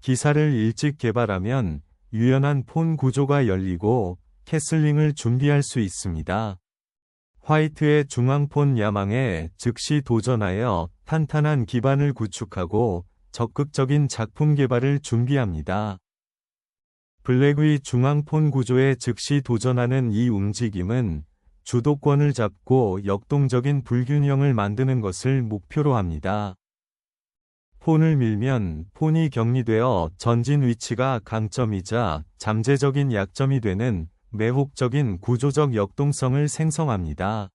기사를 일찍 개발하면 유연한 폰 구조가 열리고 캐슬링을 준비할 수 있습니다. 화이트의 중앙폰 야망에 즉시 도전하여 탄탄한 기반을 구축하고 적극적인 작품 개발을 준비합니다. 블랙의 중앙폰 구조에 즉시 도전하는 이 움직임은 주도권을 잡고 역동적인 불균형을 만드는 것을 목표로 합니다. 폰을 밀면 폰이 격리되어 전진 위치가 강점이자 잠재적인 약점이 되는 매혹적인 구조적 역동성을 생성합니다.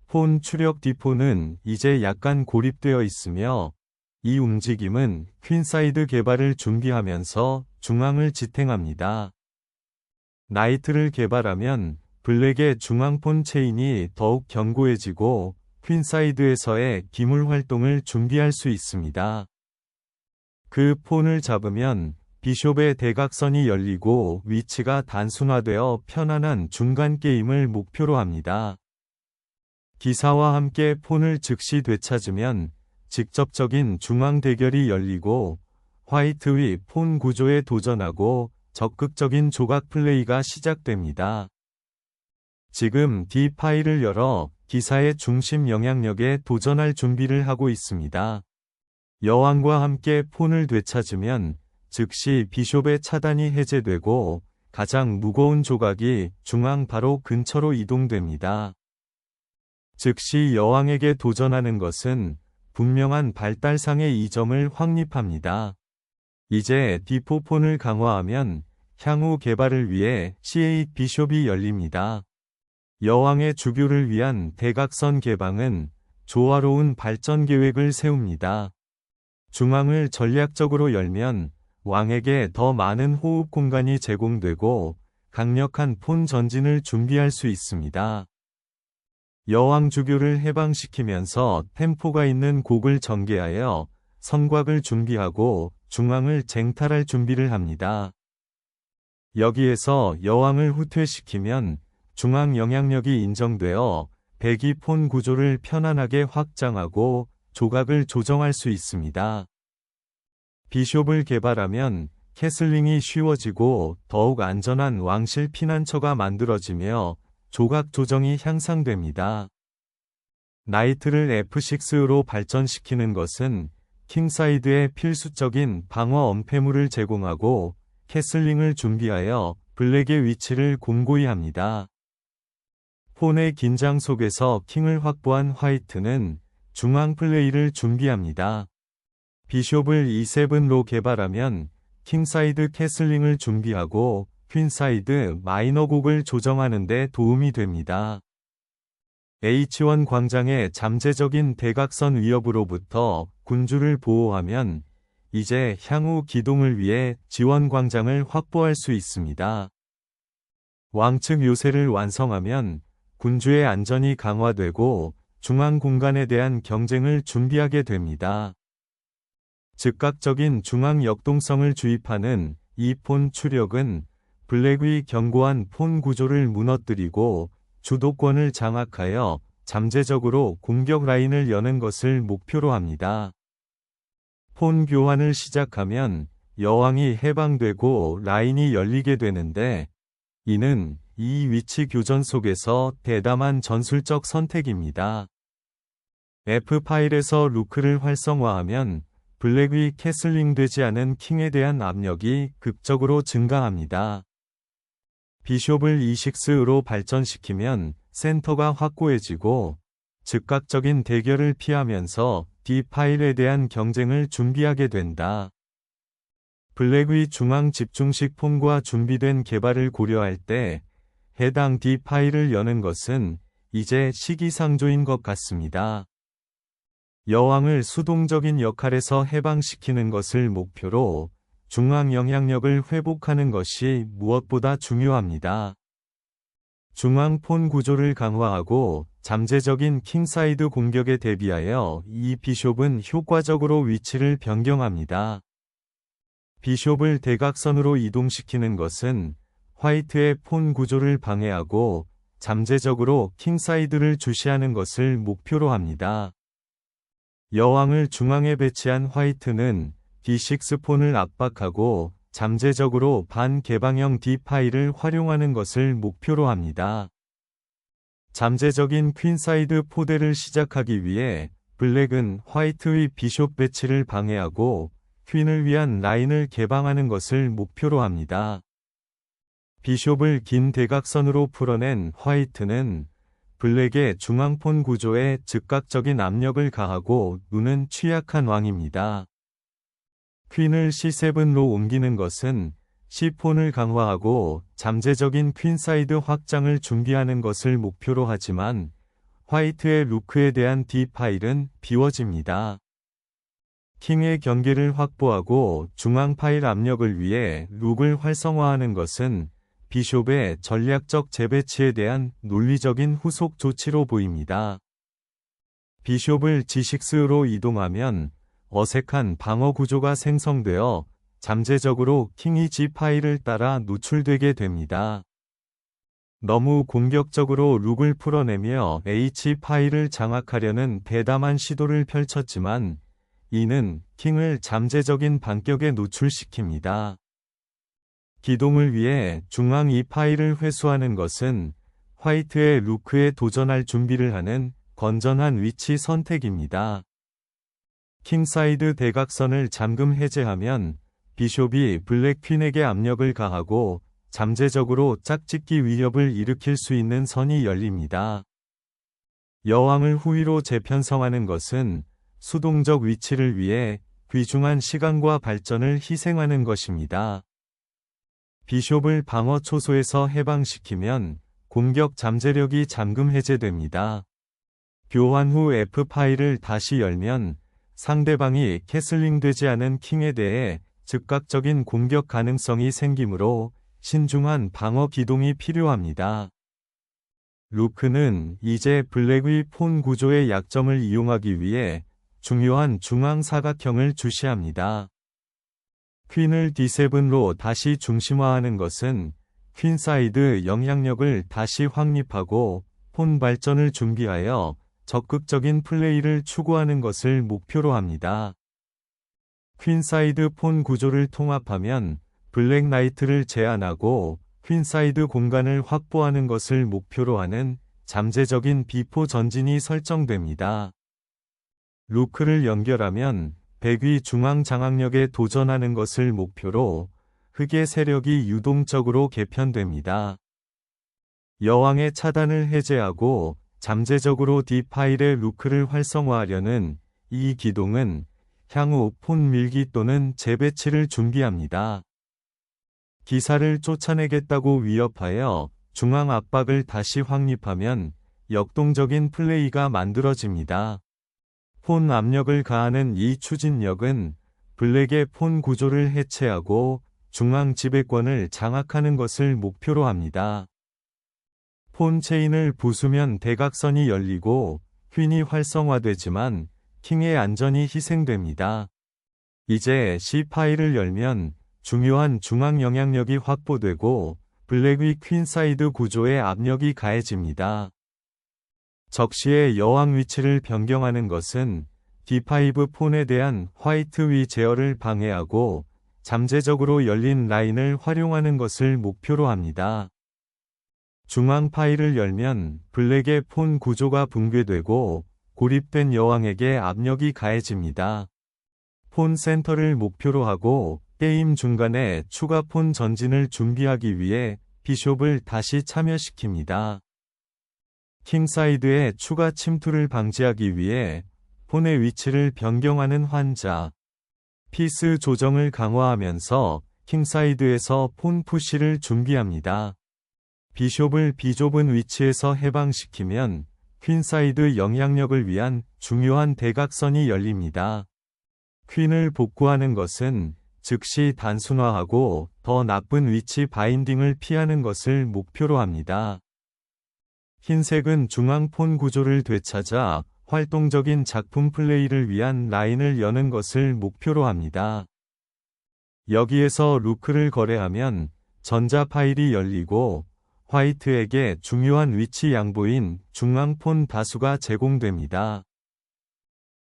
폰 추력 뒤폰은 이제 약간 고립되어 있으며 이 움직임은 퀸사이드 개발을 준비하면서 중앙을 지탱합니다. 나이트를 개발하면 블랙의 중앙폰 체인이 더욱 견고해지고 퀸사이드에서의 기물 활동을 준비할 수 있습니다. 그 폰을 잡으면 비숍의 대각선이 열리고 위치가 단순화되어 편안한 중간 게임을 목표로 합니다. 기사와 함께 폰을 즉시 되찾으면 직접적인 중앙 대결이 열리고 화이트의 폰 구조에 도전하고 적극적인 조각 플레이가 시작됩니다. 지금 D 파일을 열어 기사의 중심 영향력에 도전할 준비를 하고 있습니다. 여왕과 함께 폰을 되찾으면 즉시 비숍의 차단이 해제되고 가장 무거운 조각이 중앙 바로 근처로 이동됩니다. 즉시 여왕에게 도전하는 것은 분명한 발달상의 이점을 확립합니다. 이제 D4 폰을 강화하면 향후 개발을 위해 C8 비숍이 열립니다. 여왕의 주교를 위한 대각선 개방은 조화로운 발전 계획을 세웁니다. 중앙을 전략적으로 열면 왕에게 더 많은 호흡 공간이 제공되고 강력한 폰 전진을 준비할 수 있습니다. 여왕 주교를 해방시키면서 템포가 있는 곡을 전개하여 성곽을 준비하고 중앙을 쟁탈할 준비를 합니다. 여기에서 여왕을 후퇴시키면 중앙 영향력이 인정되어 백이 폰 구조를 편안하게 확장하고 조각을 조정할 수 있습니다. 비숍을 개발하면 캐슬링이 쉬워지고 더욱 안전한 왕실 피난처가 만들어지며 조각 조정이 향상됩니다. 나이트를 F6로 발전시키는 것은 킹사이드에 필수적인 방어 엄폐물을 제공하고 캐슬링을 준비하여 블랙의 위치를 공고히 합니다. 폰의 긴장 속에서 킹을 확보한 화이트는 중앙 플레이를 준비합니다. 비숍을 E7로 개발하면 킹사이드 캐슬링을 준비하고 퀸사이드 마이너 곡을 조정하는 데 도움이 됩니다. H1 광장의 잠재적인 대각선 위협으로부터 군주를 보호하면 이제 향후 기동을 위해 지원 광장을 확보할 수 있습니다. 왕측 요새를 완성하면 군주의 안전이 강화되고 중앙 공간에 대한 경쟁을 준비하게 됩니다. 즉각적인 중앙 역동성을 주입하는 이 폰 추력은 블랙의 견고한 폰 구조를 무너뜨리고 주도권을 장악하여 잠재적으로 공격 라인을 여는 것을 목표로 합니다. 폰 교환을 시작하면 여왕이 해방되고 라인이 열리게 되는데 이는 이 위치 교전 속에서 대담한 전술적 선택입니다. F8에서 루크를 활성화하면 블랙의 캐슬링 되지 않은 킹에 대한 압력이 극적으로 증가합니다. 비숍을 E6로 발전시키면 센터가 확고해지고 즉각적인 대결을 피하면서 D 파일에 대한 경쟁을 준비하게 된다. 블랙의 중앙 집중식 폰과 준비된 개발을 고려할 때 해당 D 파일을 여는 것은 이제 시기상조인 것 같습니다. 여왕을 수동적인 역할에서 해방시키는 것을 목표로 중앙 영향력을 회복하는 것이 무엇보다 중요합니다. 중앙 폰 구조를 강화하고 잠재적인 킹사이드 공격에 대비하여 이 비숍은 효과적으로 위치를 변경합니다. 비숍을 대각선으로 이동시키는 것은 화이트의 폰 구조를 방해하고 잠재적으로 킹사이드를 주시하는 것을 목표로 합니다. 여왕을 중앙에 배치한 화이트는 D6 폰을 압박하고 잠재적으로 반개방형 D 파일을 활용하는 것을 목표로 합니다. 잠재적인 퀸사이드 포대를 시작하기 위해 블랙은 화이트의 비숍 배치를 방해하고 퀸을 위한 라인을 개방하는 것을 목표로 합니다. 비숍을 긴 대각선으로 풀어낸 화이트는 블랙의 중앙폰 구조에 즉각적인 압력을 가하고 눈은 취약한 왕입니다. 퀸을 C7로 옮기는 것은 C폰을 강화하고 잠재적인 퀸사이드 확장을 준비하는 것을 목표로 하지만 화이트의 루크에 대한 D 파일은 비워집니다. 킹의 경계를 확보하고 중앙 파일 압력을 위해 룩을 활성화하는 것은 비숍의 전략적 재배치에 대한 논리적인 후속 조치로 보입니다. 비숍을 G6로 이동하면 어색한 방어 구조가 생성되어 잠재적으로 킹이 G 파일을 따라 노출되게 됩니다. 너무 공격적으로 룩을 풀어내며 H 파일을 장악하려는 대담한 시도를 펼쳤지만 이는 킹을 잠재적인 반격에 노출시킵니다. 기동을 위해 중앙 E 파일을 회수하는 것은 화이트의 루크에 도전할 준비를 하는 건전한 위치 선택입니다. 킹사이드 대각선을 잠금 해제하면 비숍이 블랙 퀸에게 압력을 가하고 잠재적으로 짝짓기 위협을 일으킬 수 있는 선이 열립니다. 여왕을 후위로 재편성하는 것은 수동적 위치를 위해 귀중한 시간과 발전을 희생하는 것입니다. 비숍을 방어 초소에서 해방시키면 공격 잠재력이 잠금 해제됩니다. 교환 후 F 파일을 다시 열면 상대방이 캐슬링 되지 않은 킹에 대해 즉각적인 공격 가능성이 생기므로 신중한 방어 기동이 필요합니다. 루크는 이제 블랙의 폰 구조의 약점을 이용하기 위해 중요한 중앙 사각형을 주시합니다. 퀸을 D7로 다시 중심화하는 것은 퀸사이드 영향력을 다시 확립하고 폰 발전을 준비하여 적극적인 플레이를 추구하는 것을 목표로 합니다. 퀸사이드 폰 구조를 통합하면 블랙 나이트를 제한하고 퀸사이드 공간을 확보하는 것을 목표로 하는 잠재적인 비포 전진이 설정됩니다. 루크를 연결하면 백위 중앙 장악력에 도전하는 것을 목표로 흑의 세력이 유동적으로 개편됩니다. 여왕의 차단을 해제하고 잠재적으로 D 파일의 루크를 활성화하려는 이 기동은 향후 폰 밀기 또는 재배치를 준비합니다. 기사를 쫓아내겠다고 위협하여 중앙 압박을 다시 확립하면 역동적인 플레이가 만들어집니다. 폰 압력을 가하는 이 추진력은 블랙의 폰 구조를 해체하고 중앙 지배권을 장악하는 것을 목표로 합니다. 폰 체인을 부수면 대각선이 열리고 퀸이 활성화되지만 킹의 안전이 희생됩니다. 이제 C 파일을 열면 중요한 중앙 영향력이 확보되고 블랙의 퀸사이드 구조에 압력이 가해집니다. 적시의 여왕 위치를 변경하는 것은 D5 폰에 대한 화이트 위 제어를 방해하고 잠재적으로 열린 라인을 활용하는 것을 목표로 합니다. 중앙 파일을 열면 블랙의 폰 구조가 붕괴되고 고립된 여왕에게 압력이 가해집니다. 폰 센터를 목표로 하고 게임 중간에 추가 폰 전진을 준비하기 위해 비숍을 다시 참여시킵니다. 킹사이드의 추가 침투를 방지하기 위해 폰의 위치를 변경하는 환자, 피스 조정을 강화하면서 킹사이드에서 폰 푸시를 준비합니다. 비숍을 비좁은 위치에서 해방시키면 퀸사이드 영향력을 위한 중요한 대각선이 열립니다. 퀸을 복구하는 것은 즉시 단순화하고 더 나쁜 위치 바인딩을 피하는 것을 목표로 합니다. 흰색은 중앙 폰 구조를 되찾아 활동적인 작품 플레이를 위한 라인을 여는 것을 목표로 합니다. 여기에서 루크를 거래하면 전자 파일이 열리고 화이트에게 중요한 위치 양보인 중앙 폰 다수가 제공됩니다.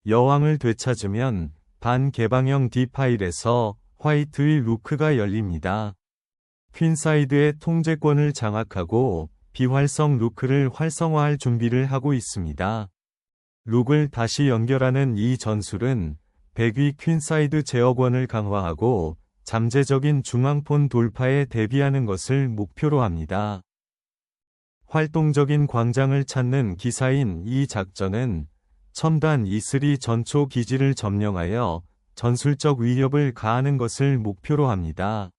여왕을 되찾으면 반개방형 D 파일에서 화이트의 루크가 열립니다. 퀸사이드의 통제권을 장악하고 비활성 루크를 활성화할 준비를 하고 있습니다. 룩을 다시 연결하는 이 전술은 백위 퀸사이드 제어권을 강화하고 잠재적인 중앙폰 돌파에 대비하는 것을 목표로 합니다. 활동적인 광장을 찾는 기사인 이 작전은 첨단 E3 전초 기지를 점령하여 전술적 위협을 가하는 것을 목표로 합니다.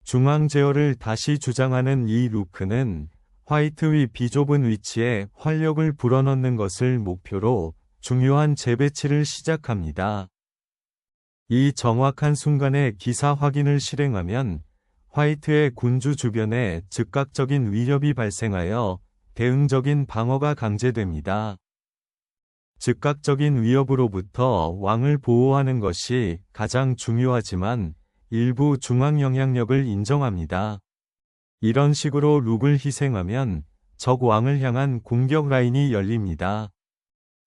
중앙 제어를 다시 주장하는 이 루크는 화이트의 비좁은 위치에 활력을 불어넣는 것을 목표로 중요한 재배치를 시작합니다. 이 정확한 순간에 기사 확인을 실행하면 화이트의 군주 주변에 즉각적인 위협이 발생하여 대응적인 방어가 강제됩니다. 즉각적인 위협으로부터 왕을 보호하는 것이 가장 중요하지만 일부 중앙 영향력을 인정합니다. 이런 식으로 룩을 희생하면 적 왕을 향한 공격 라인이 열립니다.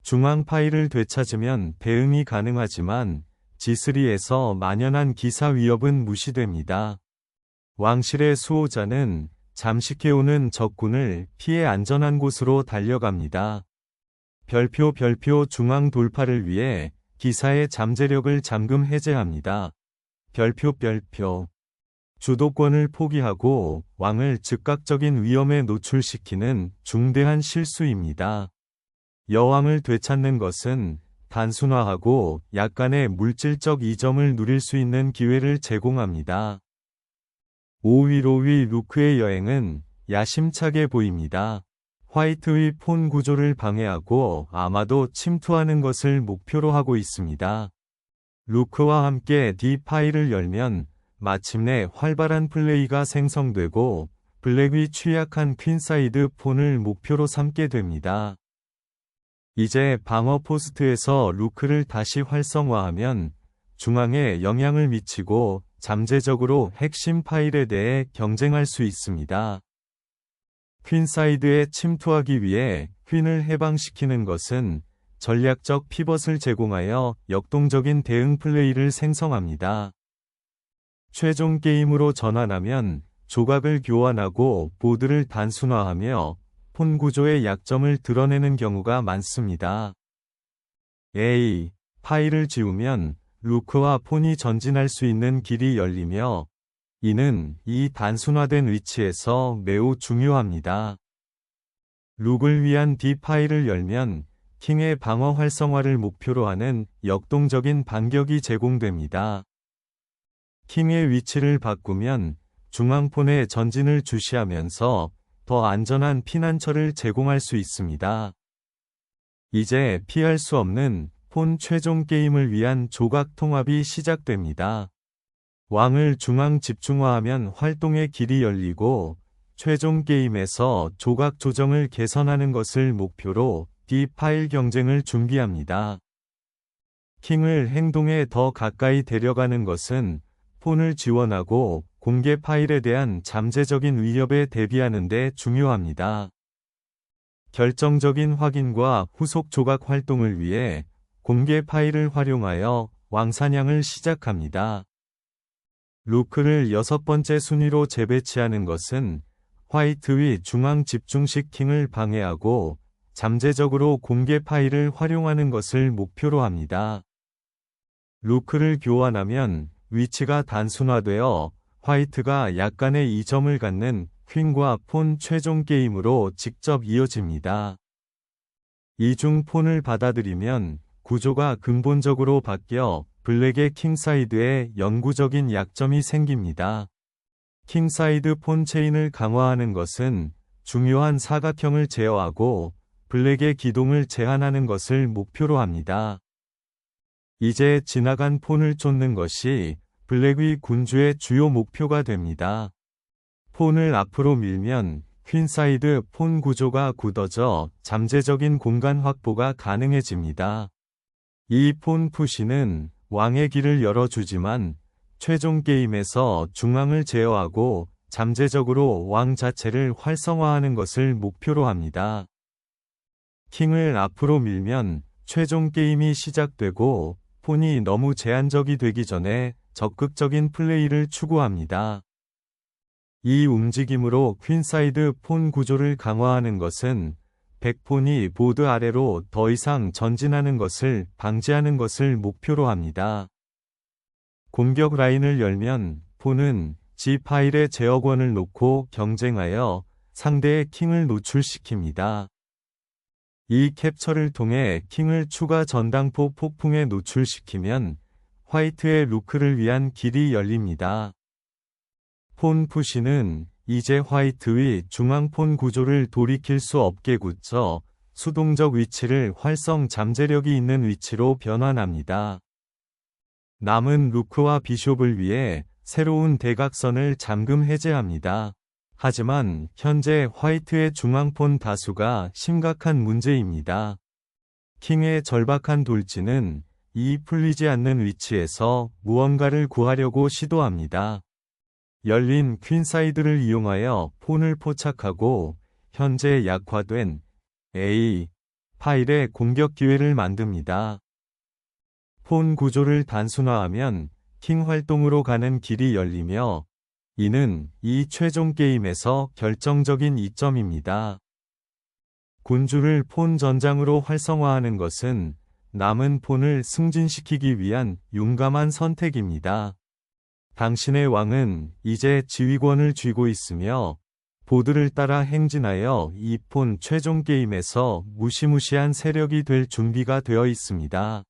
중앙 파일을 되찾으면 대응이 가능하지만 G3에서 만연한 기사 위협은 무시됩니다. 왕실의 수호자는 잠식해오는 적군을 피해 안전한 곳으로 달려갑니다. 별표 중앙 돌파를 위해 기사의 잠재력을 잠금 해제합니다. 별표 주도권을 포기하고 왕을 즉각적인 위험에 노출시키는 중대한 실수입니다. 여왕을 되찾는 것은 단순화하고 약간의 물질적 이점을 누릴 수 있는 기회를 제공합니다. 5위 루크의 여행은 야심차게 보입니다. 화이트의 폰 구조를 방해하고 아마도 침투하는 것을 목표로 하고 있습니다. 루크와 함께 D 파일을 열면 마침내 활발한 플레이가 생성되고 블랙이 취약한 퀸사이드 폰을 목표로 삼게 됩니다. 이제 방어 포스트에서 루크를 다시 활성화하면 중앙에 영향을 미치고 잠재적으로 핵심 파일에 대해 경쟁할 수 있습니다. 퀸사이드에 침투하기 위해 퀸을 해방시키는 것은 전략적 피벗을 제공하여 역동적인 대응 플레이를 생성합니다. 최종 게임으로 전환하면 조각을 교환하고 보드를 단순화하며 폰 구조의 약점을 드러내는 경우가 많습니다. A. 파일을 지우면 루크와 폰이 전진할 수 있는 길이 열리며 이는 이 단순화된 위치에서 매우 중요합니다. 룩을 위한 D 파일을 열면 킹의 방어 활성화를 목표로 하는 역동적인 반격이 제공됩니다. 킹의 위치를 바꾸면 중앙폰의 전진을 주시하면서 더 안전한 피난처를 제공할 수 있습니다. 이제 피할 수 없는 폰 최종 게임을 위한 조각 통합이 시작됩니다. 왕을 중앙 집중화하면 활동의 길이 열리고 최종 게임에서 조각 조정을 개선하는 것을 목표로 D 파일 경쟁을 준비합니다. 킹을 행동에 더 가까이 데려가는 것은 폰을 지원하고 공개 파일에 대한 잠재적인 위협에 대비하는 데 중요합니다. 결정적인 확인과 후속 조각 활동을 위해 공개 파일을 활용하여 왕사냥을 시작합니다. 루크를 6번째 순위로 재배치하는 것은 화이트의 중앙 집중식 킹을 방해하고 잠재적으로 공개 파일을 활용하는 것을 목표로 합니다. 루크를 교환하면 위치가 단순화되어 화이트가 약간의 이점을 갖는 퀸과 폰 최종 게임으로 직접 이어집니다. 이중 폰을 받아들이면 구조가 근본적으로 바뀌어 블랙의 킹사이드에 영구적인 약점이 생깁니다. 킹사이드 폰 체인을 강화하는 것은 중요한 사각형을 제어하고 블랙의 기동을 제한하는 것을 목표로 합니다. 이제 지나간 폰을 쫓는 것이 블랙의 군주의 주요 목표가 됩니다. 폰을 앞으로 밀면 퀸사이드 폰 구조가 굳어져 잠재적인 공간 확보가 가능해집니다. 이 폰 푸시는 왕의 길을 열어주지만 최종 게임에서 중앙을 제어하고 잠재적으로 왕 자체를 활성화하는 것을 목표로 합니다. 킹을 앞으로 밀면 최종 게임이 시작되고 폰이 너무 제한적이 되기 전에 적극적인 플레이를 추구합니다. 이 움직임으로 퀸사이드 폰 구조를 강화하는 것은 백폰이 보드 아래로 더 이상 전진하는 것을 방지하는 것을 목표로 합니다. 공격 라인을 열면 폰은 G 파일의 제어권을 놓고 경쟁하여 상대의 킹을 노출시킵니다. 이 캡처를 통해 킹을 추가 전당포 폭풍에 노출시키면 화이트의 루크를 위한 길이 열립니다. 폰 푸시는 이제 화이트의 중앙폰 구조를 돌이킬 수 없게 굳혀 수동적 위치를 활성 잠재력이 있는 위치로 변환합니다. 남은 루크와 비숍을 위해 새로운 대각선을 잠금 해제합니다. 하지만 현재 화이트의 중앙폰 다수가 심각한 문제입니다. 킹의 절박한 돌진은 이 풀리지 않는 위치에서 무언가를 구하려고 시도합니다. 열린 퀸사이드를 이용하여 폰을 포착하고 현재 약화된 A 파일의 공격 기회를 만듭니다. 폰 구조를 단순화하면 킹 활동으로 가는 길이 열리며 이는 이 최종 게임에서 결정적인 이점입니다. 군주를 폰 전장으로 활성화하는 것은 남은 폰을 승진시키기 위한 용감한 선택입니다. 당신의 왕은 이제 지휘권을 쥐고 있으며 보드를 따라 행진하여 이 폰 최종 게임에서 무시무시한 세력이 될 준비가 되어 있습니다.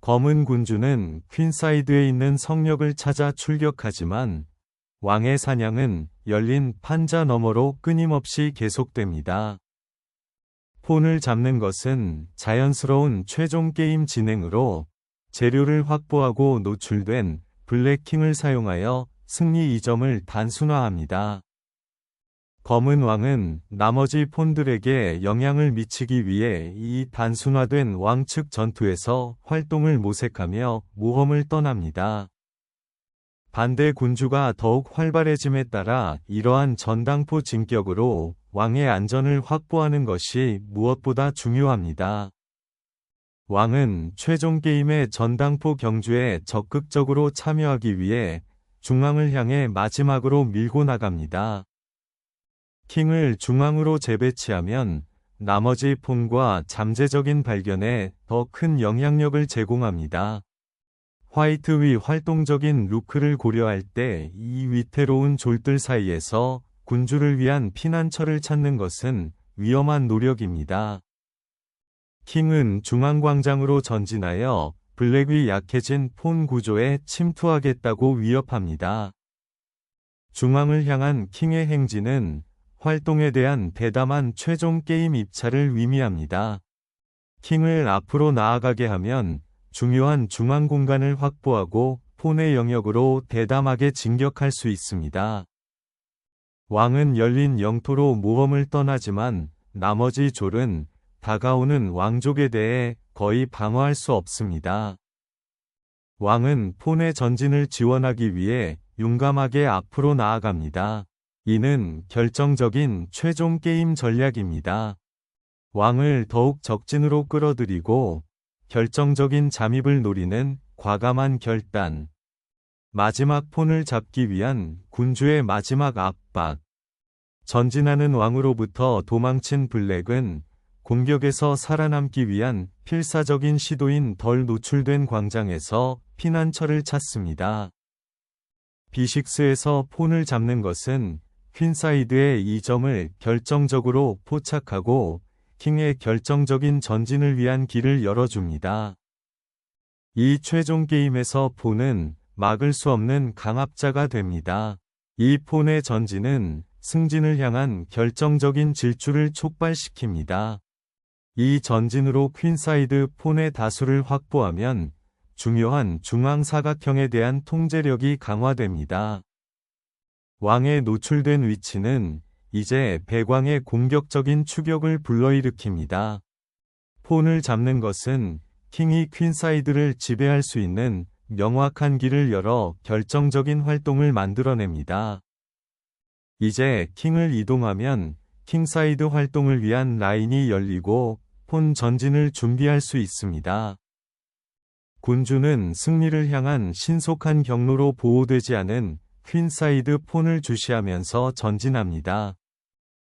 검은 군주는 퀸사이드에 있는 성역을 찾아 출격하지만 왕의 사냥은 열린 판자 너머로 끊임없이 계속됩니다. 폰을 잡는 것은 자연스러운 최종 게임 진행으로 재료를 확보하고 노출된 블랙킹을 사용하여 승리 이점을 단순화합니다. 검은 왕은 나머지 폰들에게 영향을 미치기 위해 이 단순화된 왕측 전투에서 활동을 모색하며 모험을 떠납니다. 반대 군주가 더욱 활발해짐에 따라 이러한 전당포 진격으로 왕의 안전을 확보하는 것이 무엇보다 중요합니다. 왕은 최종 게임의 전당포 경주에 적극적으로 참여하기 위해 중앙을 향해 마지막으로 밀고 나갑니다. 킹을 중앙으로 재배치하면 나머지 폰과 잠재적인 발견에 더 큰 영향력을 제공합니다. 화이트의 활동적인 루크를 고려할 때 이 위태로운 졸들 사이에서 군주를 위한 피난처를 찾는 것은 위험한 노력입니다. 킹은 중앙광장으로 전진하여 블랙이 약해진 폰 구조에 침투하겠다고 위협합니다. 중앙을 향한 킹의 행진은 활동에 대한 대담한 최종 게임 입찰을 의미합니다. 킹을 앞으로 나아가게 하면 중요한 중앙 공간을 확보하고 폰의 영역으로 대담하게 진격할 수 있습니다. 왕은 열린 영토로 모험을 떠나지만 나머지 졸은 다가오는 왕족에 대해 거의 방어할 수 없습니다. 왕은 폰의 전진을 지원하기 위해 용감하게 앞으로 나아갑니다. 이는 결정적인 최종 게임 전략입니다. 왕을 더욱 적진으로 끌어들이고 결정적인 잠입을 노리는 과감한 결단. 마지막 폰을 잡기 위한 군주의 마지막 압박. 전진하는 왕으로부터 도망친 블랙은 공격에서 살아남기 위한 필사적인 시도인 덜 노출된 광장에서 피난처를 찾습니다. B6에서 폰을 잡는 것은 퀸사이드의 이 점을 결정적으로 포착하고 킹의 결정적인 전진을 위한 길을 열어줍니다. 이 최종 게임에서 폰은 막을 수 없는 강압자가 됩니다. 이 폰의 전진은 승진을 향한 결정적인 질주를 촉발시킵니다. 이 전진으로 퀸사이드 폰의 다수를 확보하면 중요한 중앙 사각형에 대한 통제력이 강화됩니다. 왕의 노출된 위치는 이제 배광의 공격적인 추격을 불러일으킵니다. 폰을 잡는 것은 킹이 퀸사이드를 지배할 수 있는 명확한 길을 열어 결정적인 활동을 만들어냅니다. 이제 킹을 이동하면 킹사이드 활동을 위한 라인이 열리고 폰 전진을 준비할 수 있습니다. 군주는 승리를 향한 신속한 경로로 보호되지 않은 퀸사이드 폰을 주시하면서 전진합니다.